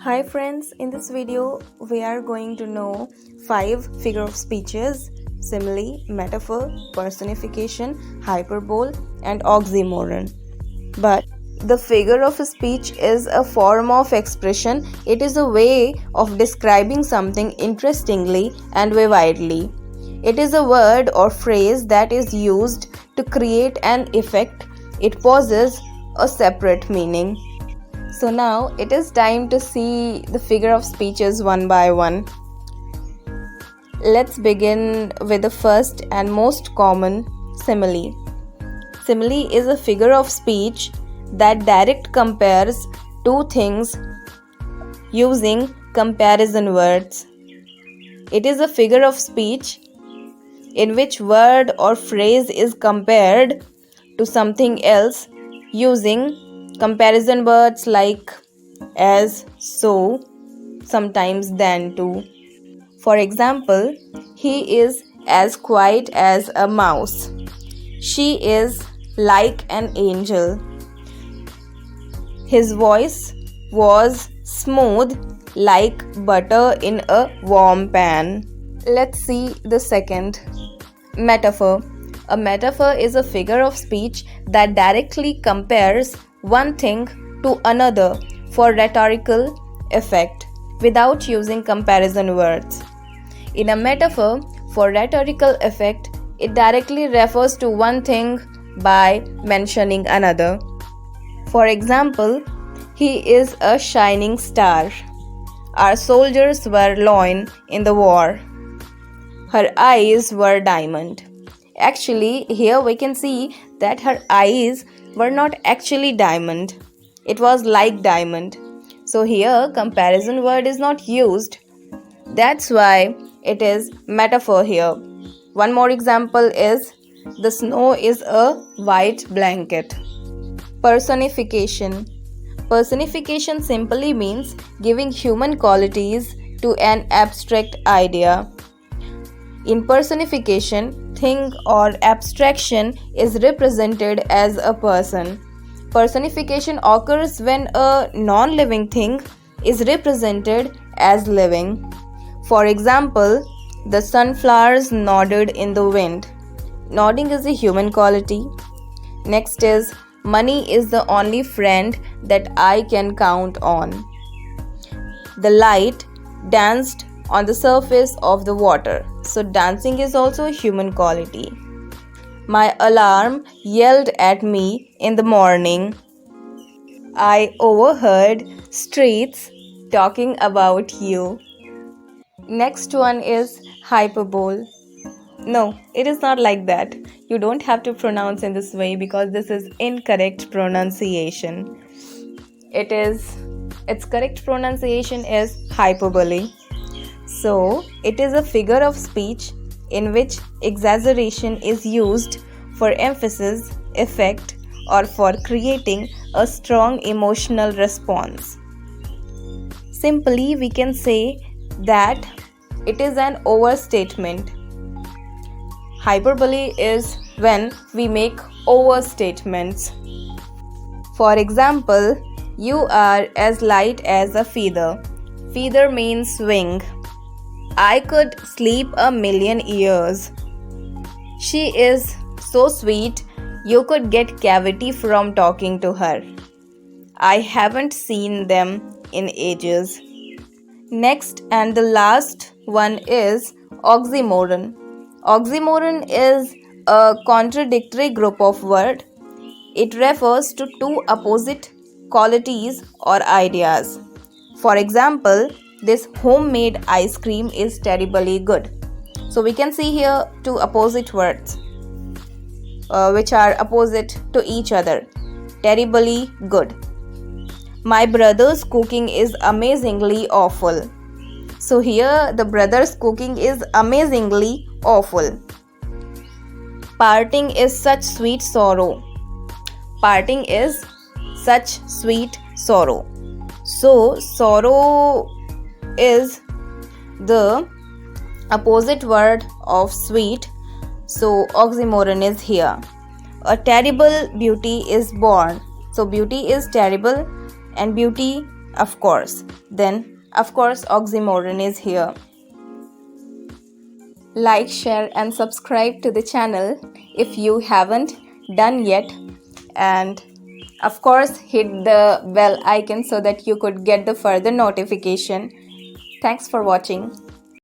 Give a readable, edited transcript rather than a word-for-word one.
Hi friends, in this video we are going to know 5 figure of speeches: simile, metaphor, personification, hyperbole and oxymoron. But the figure of speech is a form of expression. It is a way of describing something interestingly and vividly. It is a word or phrase that is used to create an effect. It possesses a separate meaning. So now it is time to see the figure of speeches one by one. Let's begin with the first and most common, simile. Simile is a figure of speech that direct compares two things using comparison words. It is a figure of speech in which word or phrase is compared to something else using comparison words like as, so, sometimes than, to. For example, he is as quiet as a mouse. She is like an angel. His voice was smooth like butter in a warm pan. Let's see the second. Metaphor. A metaphor is a figure of speech that directly compares one thing to another for rhetorical effect without using comparison words. In a metaphor, for rhetorical effect, it directly refers to one thing by mentioning another. For example, he is a shining star. Our soldiers were loyal in the war. Her eyes were diamond. Actually, here we can see that her eyes were not actually diamond. It was like diamond. So here comparison word is not used. That's why it is metaphor here. One more example is the snow is a white blanket. Personification. Personification simply means giving human qualities to an abstract idea. In personification, thing or abstraction is represented as a person. Personification occurs when a non-living thing is represented as living. For example, the sunflowers nodded in the wind. Nodding is a human quality. Next is, money is the only friend that I can count on. The light danced on the surface of the water. So dancing is also a human quality. My alarm yelled at me in the morning. I overheard streets talking about you. Next one is hyperbole. No, it is not like that. You don't have to pronounce in this way because this is incorrect pronunciation. Its correct pronunciation is hyperbole. So, it is a figure of speech in which exaggeration is used for emphasis, effect, or for creating a strong emotional response. Simply, we can say that it is an overstatement. Hyperbole is when we make overstatements. For example, you are as light as a feather. Feather means wing. I could sleep 1,000,000 years. She is so sweet, you could get cavity from talking to her. I haven't seen them in ages. Next and the last one is oxymoron. Oxymoron is a contradictory group of words. It refers to two opposite qualities or ideas. For example, this homemade ice cream is terribly good. So we can see here two opposite words which are opposite to each other. Terribly good. My brother's cooking is amazingly awful. So here the brother's cooking is amazingly awful. Parting is such sweet sorrow. Parting is such sweet sorrow. So sorrow is the opposite word of sweet. So oxymoron is here. A terrible beauty is born. So beauty is terrible and beauty Of course. Then, of course, oxymoron is here. Like, share, and subscribe to the channel if you haven't done yet. And of course, hit the bell icon so that you could get the further notification. Thanks for watching.